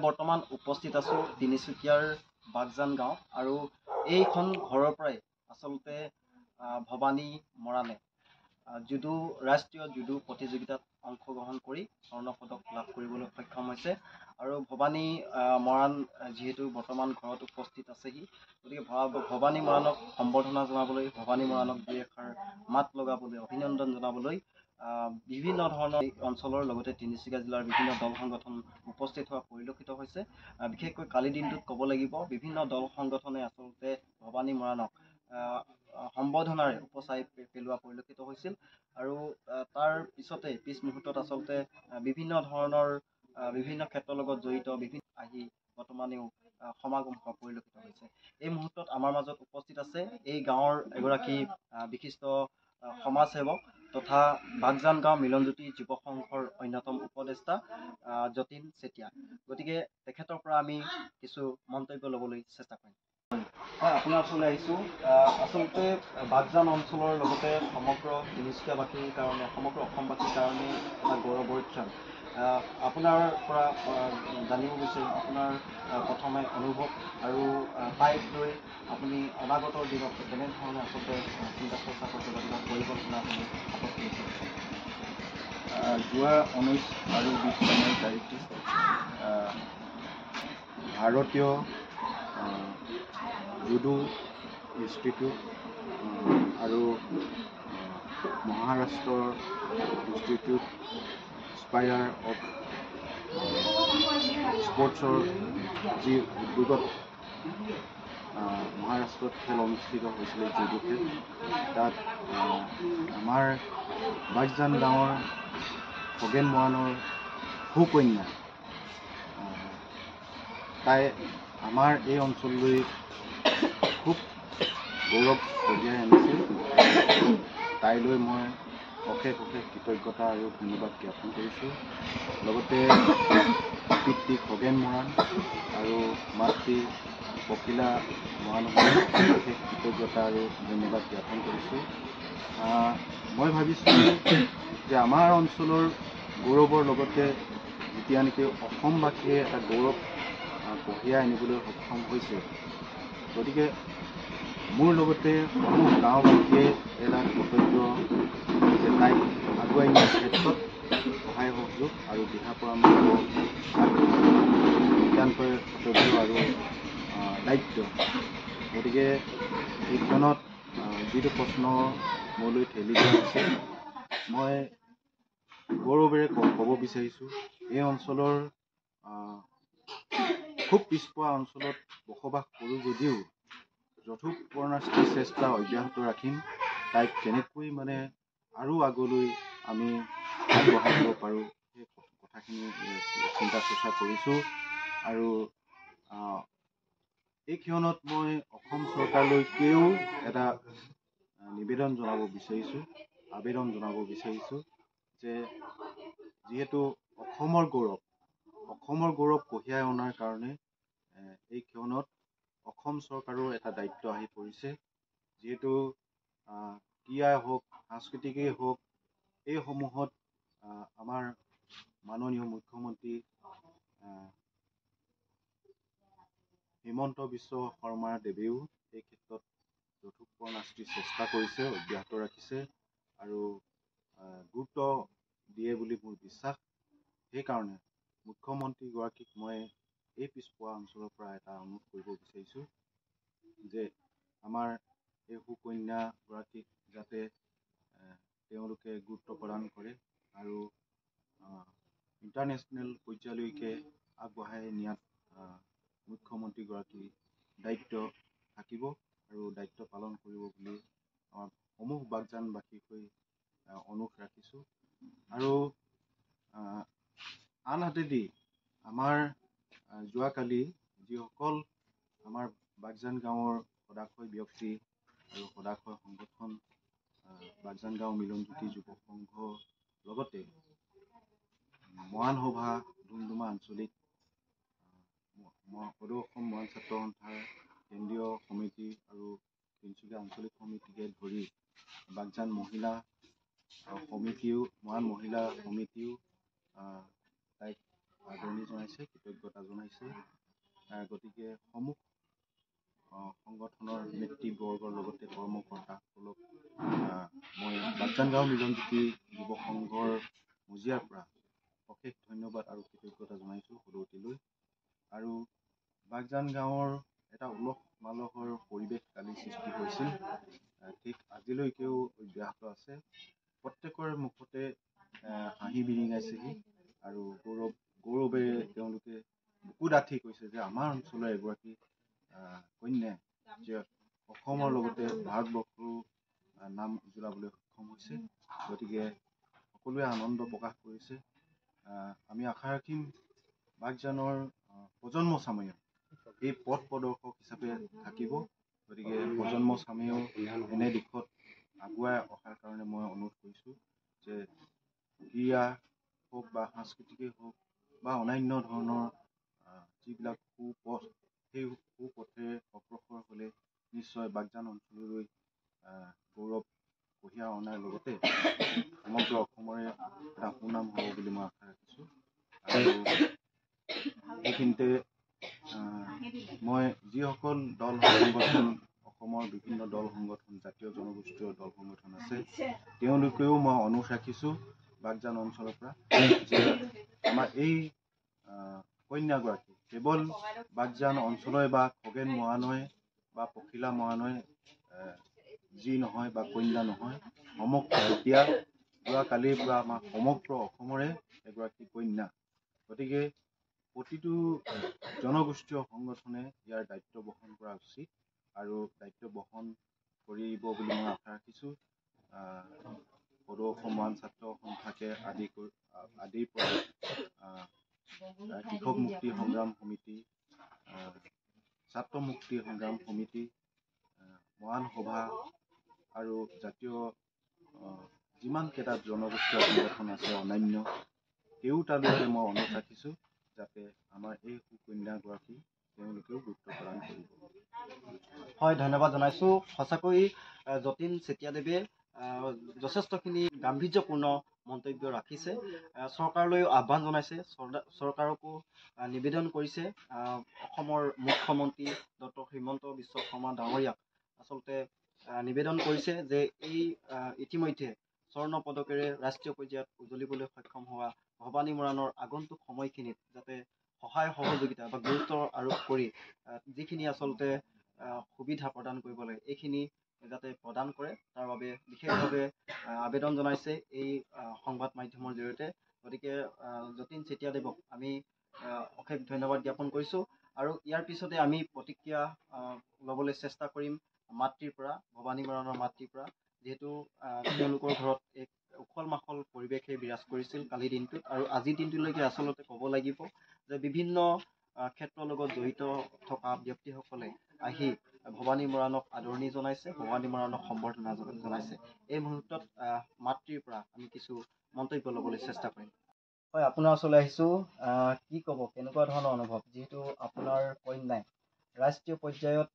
বৰ্তমান উপস্থিত আছোঁ তিনিচুকীয়াৰ বাগজান গাঁও আৰু এইখন ঘৰৰ পৰাই আচলতে ভৱানী মৰাণে জুডো ৰাষ্ট্ৰীয় জুডো প্ৰতিযোগিতাত অংশগ্ৰহণ কৰি স্বৰ্ণ পদক লাভ কৰিবলৈ সক্ষম হৈছে আৰু ভৱানী মৰাণ যিহেতু বৰ্তমান ঘৰত উপস্থিত আছেহি গতিকে ভৱানী মৰাণক সম্বৰ্ধনা জনাবলৈ ভৱানী মৰাণক দুই এষাৰ মাত লগাবলৈ অভিনন্দন জনাবলৈ বিভিন্ন ধৰণৰ অঞ্চলৰ লগতে তিনিচুকীয়া জিলাৰ বিভিন্ন দল সংগঠন উপস্থিত হোৱা পৰিলক্ষিত হৈছে। বিশেষকৈ কালি দিনটোত ক'ব লাগিব বিভিন্ন দল সংগঠনে আচলতে ভৱানী মৰাণক সম্বৰ্ধনাৰে উপচাই পেলোৱা পৰিলক্ষিত হৈছিল আৰু তাৰ পিছতে পিছ মুহূৰ্তত আচলতে বিভিন্ন ধৰণৰ বিভিন্ন ক্ষেত্ৰৰ লগত জড়িত বিভিন্ন আহি বৰ্তমানেও সমাগম হোৱা পৰিলক্ষিত হৈছে। এই মুহূৰ্তত আমাৰ মাজত উপস্থিত আছে এই গাঁৱৰ এগৰাকী বিশিষ্ট সমাজসেৱক তথা বাগজান গাঁও মিলনজ্যোতি যুৱ সংঘৰ অন্যতম উপদেষ্টা যতীন চেতিয়া। গতিকে তেখেতৰ পৰা আমি কিছু মন্তব্য ল'বলৈ চেষ্টা কৰিম। হয়, আপোনাৰ ওচৰলৈ আহিছোঁ। আচলতে বাগজান অঞ্চলৰ লগতে সমগ্ৰ তিনিচুকীয়াবাসীৰ কাৰণে সমগ্ৰ অসমবাসীৰ কাৰণে এটা গৌৰৱৰ ক্ষণ। আপোনাৰ পৰা জানিব বিচাৰিম আপোনাৰ প্ৰথমে অনুভৱ আৰু তাইক লৈ আপুনি অনাগত দিনত কেনেধৰণে আচলতে চিন্তা চৰ্চা কৰিব পৰিকল্পনা আপুনি হাতত লৈছে। যোৱা 19 আৰু 20 চনৰ তাৰিখে ভাৰতীয় জুডো ইনষ্টিটিউট আৰু মহাৰাষ্ট্ৰৰ ইনষ্টিটিউট ইনস্পায়াৰ অফ স্পৰ্টছৰ যি উদ্যোগত মহাৰাষ্ট্ৰত খেল অনুষ্ঠিত হৈছিলে জুডো খেল, তাত আমাৰ বাগজান গাঁৱৰ খগেন মৰাণৰ সুকন্যা তাই আমাৰ এই অঞ্চললৈ খুব গৌৰৱ কঢ়িয়াই আনিছে। তাইলৈ মই অশেষ কৃতজ্ঞতা আৰু ধন্যবাদ জ্ঞাপন কৰিছোঁ। লগতে পিতৃ খগেন মৰাণ আৰু মাতৃ পখিলা মৰাণক অশেষ কৃতজ্ঞতা আৰু ধন্যবাদ জ্ঞাপন কৰিছোঁ। মই ভাবিছোঁ যে আমাৰ অঞ্চলৰ গৌৰৱৰ লগতে যেতিয়া নেকি অসমবাসীয়ে এটা গৌৰৱ কঢ়িয়াই আনিবলৈ সক্ষম হৈছে, গতিকে মোৰ লগতে সমূহ গাঁওবাসীয়ে এটা কৰ্তব্য যে তাইক আগুৱাই নিয়াৰ ক্ষেত্ৰত সহায় সহযোগ আৰু দিহা পৰামৰ্শ নিতান্তই কৰ্তব্য আৰু দায়িত্ব। গতিকে এই ক্ষণত যিটো প্ৰশ্ন মোলৈ ঠেলি দিয়া হৈছে, মই গৌৰৱেৰে ক'ব বিচাৰিছোঁ এই অঞ্চলৰ খুব পিছপৰা অঞ্চলত বসবাস কৰোঁ যদিও যথোপৰ্ণাস্তি চেষ্টা অব্যাহত ৰাখিম তাইক কেনেকৈ আৰু আগলৈ আমি আগবঢ়াই নিব পাৰোঁ সেই কথাখিনি চিন্তা চৰ্চা কৰিছোঁ। আৰু এই ক্ষণত মই অসম চৰকাৰলৈকেও এটা আবেদন জনাব বিচাৰিছোঁ যে যিহেতু অসমৰ গৌৰৱ কঢ়িয়াই অনাৰ কাৰণে এই ক্ষণত অসম চৰকাৰৰ এটা দায়িত্ব আহি পৰিছে। যিহেতু ক্ৰীড়াই হওক সাংস্কৃতিকেই হওক এইসমূহত আমাৰ মাননীয় মুখ্যমন্ত্ৰী হিমন্ত বিশ্ব শৰ্মা দেৱেও এই ক্ষেত্ৰত যথোপৰ্ণাস্তি চেষ্টা কৰিছে, অব্যাহত ৰাখিছে আৰু গুৰুত্ব দিয়ে বুলি মোৰ বিশ্বাস। সেইকাৰণে মুখ্যমন্ত্ৰীগৰাকীক মই এই পিছপৰা অঞ্চলৰ পৰা এটা অনুৰোধ কৰিব বিচাৰিছোঁ যে আমাৰ এই সুকন্যাগৰাকীক যাতে তেওঁলোকে গুৰুত্ব প্ৰদান কৰে আৰু ইণ্টাৰনেশ্যনেল পৰ্যায়লৈকে আগবঢ়াই নিয়াত মুখ্যমন্ত্ৰীগৰাকীৰ দায়িত্ব থাকিব আৰু দায়িত্ব পালন কৰিব বুলি আমাৰ সমূহ বাগজানবাসীক হৈ অনুৰোধ ৰাখিছোঁ। আৰু আনহাতেদি আমাৰ যোৱাকালি যিসকল আমাৰ বাগজান গাঁৱৰ সদাশয় ব্যক্তি আৰু সদাশয় সংগঠন বাগজান গাঁও মিলনজ্যোতি যুৱ সংঘৰ লগতে মৰাণ সভা ডুমডুমা আঞ্চলিক সদৌ অসম মৰাণ ছাত্ৰ সন্থাৰ কেন্দ্ৰীয় সমিতি আৰু তিনিচুকীয়া আঞ্চলিক সমিতিকে ধৰি বাগজান মৰাণ মহিলা সমিতিও তাইক আদৰণি জনাইছে, কৃতজ্ঞতা জনাইছে। গতিকে সমূহ সংগঠনৰ নেতৃবৰ্গৰ লগতে কৰ্মকৰ্তাসকলক মই বাগজান গাঁও মিলনজ্যোতি যুৱ সংঘৰ মজিয়াৰ পৰা অশেষ ধন্যবাদ আৰু কৃতজ্ঞতা জনাইছোঁ সদৌতিলৈ। আৰু বাগজান গাঁৱৰ এটা উলহ মালহৰ পৰিৱেশ কালি সৃষ্টি হৈছিল, ঠিক আজিলৈকেও অব্যাহত আছে। প্ৰত্যেকৰ মুখতে হাঁহি বিৰিঙাইছেহি আৰু গৌৰৱেৰে তেওঁলোকে বুকু ডাঠি কৈছে যে আমাৰ অঞ্চলৰ এগৰাকী কন্যাই যে অসমৰ লগতে ভাৰতবৰ্ষৰো নাম উজ্বলাবলৈ সক্ষম হৈছে। গতিকে সকলোৱে আনন্দ প্ৰকাশ কৰিছে। আমি আশা ৰাখিম বাগজানৰ প্ৰজন্ম চামেও এই পথ প্ৰদৰ্শক হিচাপে থাকিব। গতিকে প্ৰজন্ম চামেও এনে দিশত আগুৱাই অহাৰ কাৰণে মই অনুৰোধ কৰিছোঁ যে ক্ৰীড়া হওক বা সাংস্কৃতিকেই হওক বা অন্যান্য ধৰণৰ যিবিলাক সুপথ, সেই সুপথেৰে অগ্ৰসৰ হ'লে নিশ্চয় বাগজান অঞ্চললৈ গৌৰৱ কঢ়িয়াই অনাৰ লগতে সমগ্ৰ অসমৰে এটা সুনাম হ'ব বুলি মই আশা ৰাখিছোঁ। আৰু এইখিনিতে মই যিসকল দল সংগঠন, অসমৰ বিভিন্ন দল সংগঠন, জাতীয় জনগোষ্ঠীয় দল সংগঠন আছে, তেওঁলোকেও মই অনুৰোধ ৰাখিছোঁ বাগজান অঞ্চলৰ পৰা যে আমাৰ এই কন্যাগৰাকী কেৱল বাগজান অঞ্চলৰে বা খগেন মৰাণৰে বা পখিলা মৰাণৰে যি নহয় বা কন্যা নহয়, সমগ্ৰ এতিয়া যোৱাকালিৰ পৰা আমাৰ সমগ্ৰ অসমৰে এগৰাকী কন্যা। গতিকে প্ৰতিটো জনগোষ্ঠীয় সংগঠনে ইয়াৰ দায়িত্ব বহন কৰা উচিত আৰু দায়িত্ব বহন কৰিব বুলি মই আশা ৰাখিছোঁ। সদৌ অসম ছাত্ৰ সন্থাকে আদিৰ পৰা কৃষক মুক্তি সংগ্ৰাম সমিতি, ছাত্ৰ মুক্তি সংগ্ৰাম সমিতি, মৰাণ সভা আৰু জাতীয় যিমানকেইটা জনগোষ্ঠীয় সংগঠন আছে অন্যান্য, কেওটালৈকে মই অনুৰোধ ৰাখিছোঁ যাতে আমাৰ এই সুকন্যাগৰাকী তেওঁলোকেও গুৰুত্ব প্ৰদান কৰিব। হয়, ধন্যবাদ জনাইছোঁ। সঁচাকৈ যতীন চেতিয়াদেৱে যথেষ্টখিনি গাম্ভীৰ্যপূৰ্ণ মন্তব্য ৰাখিছে। চৰকাৰলৈ আহ্বান জনাইছে, চৰকাৰকো নিবেদন কৰিছে অসমৰ মুখ্যমন্ত্ৰী ডক্টৰ হিমন্ত বিশ্ব শৰ্মা ডাঙৰীয়াক আচলতে নিবেদন কৰিছে যে এই ইতিমধ্যে স্বৰ্ণ পদকেৰে ৰাষ্ট্ৰীয় পৰ্যায়ত উজ্বলিবলৈ সক্ষম হোৱা ভৱানী মৰাণৰ আগন্তুক সময়খিনিত যাতে সহায় সহযোগিতা বা গুৰুত্ব আৰোপ কৰি যিখিনি আচলতে সুবিধা প্ৰদান কৰিব লাগে এইখিনি যাতে প্ৰদান কৰে, তাৰ বাবে বিশেষভাৱে আবেদন জনাইছে এই সংবাদ মাধ্যমৰ জৰিয়তে। গতিকে যতীন চেতিয়াদেৱক আমি অশেষ ধন্যবাদ জ্ঞাপন কৰিছোঁ। আৰু ইয়াৰ পিছতে আমি প্ৰতিক্ৰিয়া ল'বলৈ চেষ্টা কৰিম মাতৃৰ পৰা, ভৱানী মৰাণৰ মাতৃৰ পৰা, যিহেতু তেওঁলোকৰ ঘৰত এক উখল মাখল পৰিৱেশে বিৰাজ কৰিছিল কালিৰ দিনটোত। আৰু আজিৰ দিনটোলৈকে আচলতে ক'ব লাগিব যে বিভিন্ন ক্ষেত্ৰৰ লগত জড়িত থকা ব্যক্তিসকলে আহি ভৱানী মৰাণক আদৰণি জনাইছে, ভৱানী মৰাণক সম্বৰ্ধনা জনাইছে। এই মুহূৰ্তত মাতৃৰ পৰা আমি কিছু মন্তব্য ল'বলৈ চেষ্টা কৰিম। হয়, আপোনাৰ ওচৰলৈ আহিছোঁ। কি ক'ব, কেনেকুৱা ধৰণৰ অনুভৱ, যিহেতু আপোনাৰ কন্যাই ৰাষ্ট্ৰীয় পৰ্যায়ত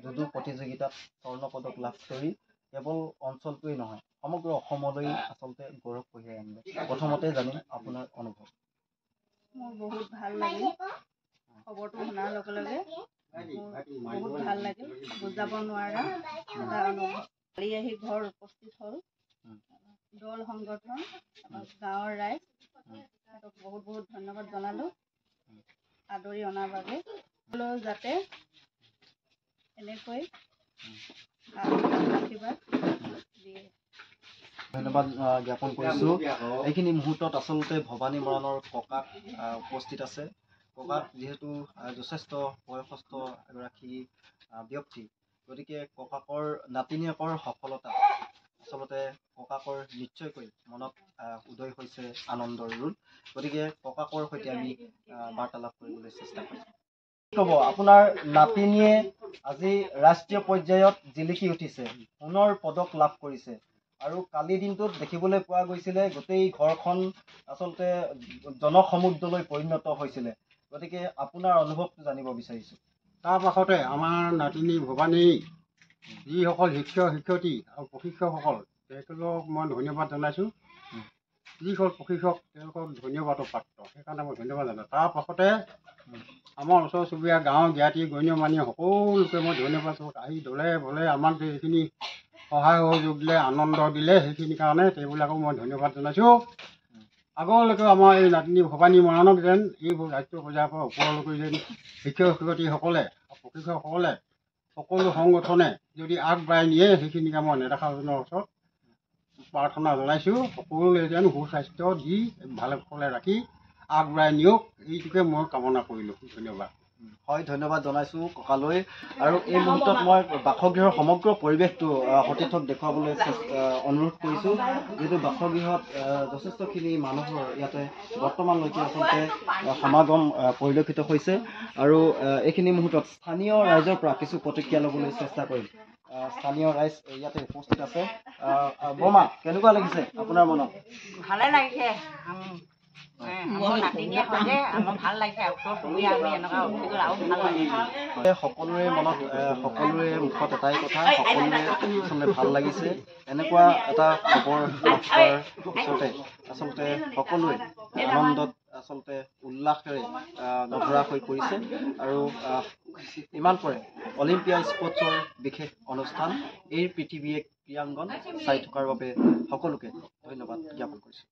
জুডো প্ৰতিযোগিতাত স্বৰ্ণ পদক লাভ কৰি কেৱল অঞ্চলটোৱেই নহয় সমগ্ৰ অসমলৈ আচলতে গৌৰৱ কঢ়িয়াই আনিলে। প্ৰথমতে জানিম আপোনাৰ অনুভৱ। মোৰ বহুত ভাল লাগিল, খবৰটো শুনাৰ লগে লগে মোৰ বহুত ভাল লাগিল, বুজাব নোৱাৰা এটা অনুভৱ। কালি আহি ঘৰ উপস্থিত হ'ল, দল সংগঠন, গাঁৱৰ ৰাইজ, সিহঁতক বহুত বহুত ধন্যবাদ জনালোঁ আদৰি অনাৰ বাবে। যাতে এনেকৈ আশীৰ্বাদ দিয়ে। ধন্যবাদ জ্ঞাপন কৰিছোঁ। এইখিনি মুহূৰ্তত আচলতে ভৱানী মৰাণৰ ককাক উপস্থিত আছে। ককাক যিহেতু যথেষ্ট বয়সস্থ এগৰাকী ব্যক্তি, গতিকে ককাকৰ নাতিনীয়েকৰ সফলতা আচলতে ককাকৰ নিশ্চয়কৈ মনত উদয় হৈছে আনন্দৰ ৰোল। গতিকে ককাকৰ সৈতে আমি বাৰ্তালাপ কৰিবলৈ চেষ্টা কৰিম। কি ক'ব, আপোনাৰ নাতিনীয়ে আজি ৰাষ্ট্ৰীয় পৰ্যায়ত জিলিকি উঠিছে, সোণৰ পদক লাভ কৰিছে। আৰু কালিৰ দিনটোত দেখিবলৈ পোৱা গৈছিলে গোটেই ঘৰখন আচলতে জনসমুদ্ৰলৈ পৰিণত হৈছিলে। গতিকে আপোনাৰ অনুভৱটো জানিব বিচাৰিছোঁ। তাৰ পাছতে আমাৰ নাতিনী ভৱানী, যিসকল শিক্ষক শিক্ষয়িত্ৰী আৰু প্ৰশিক্ষকসকল, তেখেতলোকক মই ধন্যবাদ জনাইছোঁ। যিসকল প্ৰশিক্ষক তেওঁলোকক ধন্যবাদৰ পাত্ৰ, সেইকাৰণে মই ধন্যবাদ জনাওঁ। তাৰ পাছতে আমাৰ ওচৰ চুবুৰীয়া গাঁৱৰ জ্ঞাতি গণ্য মানি সকলোকে মই ধন্যবাদ জনাওঁ। আহি দলে বলে আমাক যে এইখিনি সহায় সহযোগ দিলে, আনন্দ দিলে, সেইখিনি কাৰণে তেওঁবিলাকক মই ধন্যবাদ জনাইছোঁ। আগলৈকে আমাৰ এই নাতিনী ভৱানী মৰাণক যেন এইবোৰ ৰাজ্য পৰ্যায়ৰ পৰা ওপৰলৈকে যেন শিক্ষক শিক্ষয়িত্ৰীসকলে, প্ৰশিক্ষকসকলে, সকলো সংগঠনে যদি আগবঢ়াই নিয়ে, সেইখিনিকে মই নেদেখাজনৰ ওচৰত প্ৰাৰ্থনা জনাইছোঁ। সকলোৱে যেন সুস্বাস্থ্য দি ভালে কুশলে ৰাখি আগবঢ়াই নিয়ক, এইটোকে মই কামনা কৰিলোঁ। ধন্যবাদ। হয়, ধন্যবাদ জনাইছোঁ ককালৈ। আৰু এই মুহূৰ্তত মই বাসগৃহৰ সমগ্ৰ পৰিৱেশটো সতীৰ্থক দেখুৱাবলৈ অনুৰোধ কৰিছোঁ, যিহেতু বাসগৃহত যথেষ্টখিনি মানুহৰ ইয়াতে বৰ্তমানলৈকে আচলতে সমাগম পৰিলক্ষিত হৈছে। আৰু এইখিনি মুহূৰ্তত স্থানীয় ৰাইজৰ পৰা কিছু প্ৰতিক্ৰিয়া ল'বলৈ চেষ্টা কৰিম। স্থানীয় ৰাইজ ইয়াতে উপস্থিত আছে। বৰমা, কেনেকুৱা লাগিছে আপোনাৰ মনত? ভালে লাগিছে। মোৰ নাতিনীয়ে হয় যে আমাৰ ভাল লাগিছে। ওচৰ চুবুৰীয়া আমি এনেকুৱা অভিযোগ আৰু ভাল লাগিছে। সকলোৰে মনত, সকলোৰে মুখত এটাই কথা, সকলোৰে আচলতে ভাল লাগিছে। এনেকুৱা এটা খবৰ লাভ কৰাৰ পিছতে আচলতে সকলোৱে আনন্দত আচলতে উল্লাসেৰে নধৰা হৈ পৰিছে। আৰু ইমান পৰে অলিম্পিয়া স্পৰ্টছৰ বিশেষ অনুষ্ঠান এই পৃথিৱী এক ক্ৰীড়াংগন চাই থকাৰ বাবে সকলোকে ধন্যবাদ জ্ঞাপন কৰিছোঁ।